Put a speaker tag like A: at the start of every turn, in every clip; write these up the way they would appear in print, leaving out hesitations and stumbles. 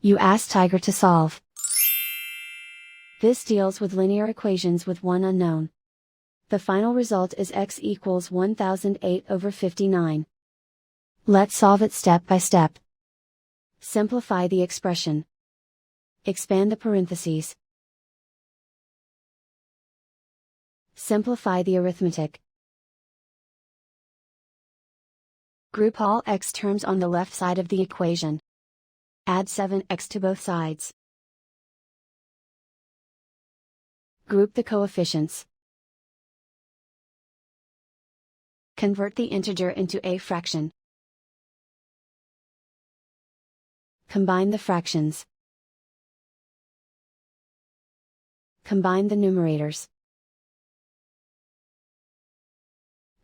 A: You ask Tiger to solve. This deals with linear equations with one unknown. The final result is x equals 1008/59. Let's solve it step by step. Simplify the expression. Expand the parentheses. Simplify the arithmetic. Group all x terms on the left side of the equation. Add 7x to both sides. Group the coefficients. Convert the integer into a fraction. Combine the fractions. Combine the numerators.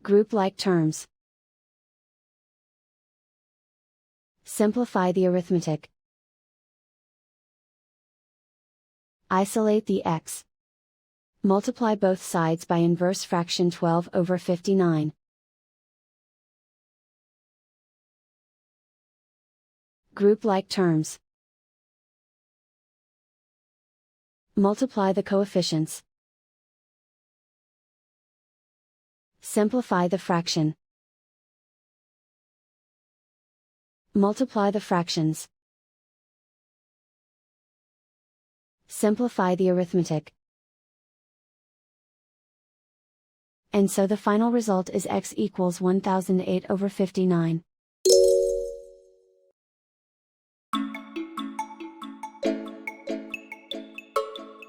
A: Group like terms. Simplify the arithmetic. Isolate the x. Multiply both sides by inverse fraction 12/59. Group like terms. Multiply the coefficients. Simplify the fraction. Multiply the fractions. Simplify the arithmetic. And so the final result is x equals 1008/59.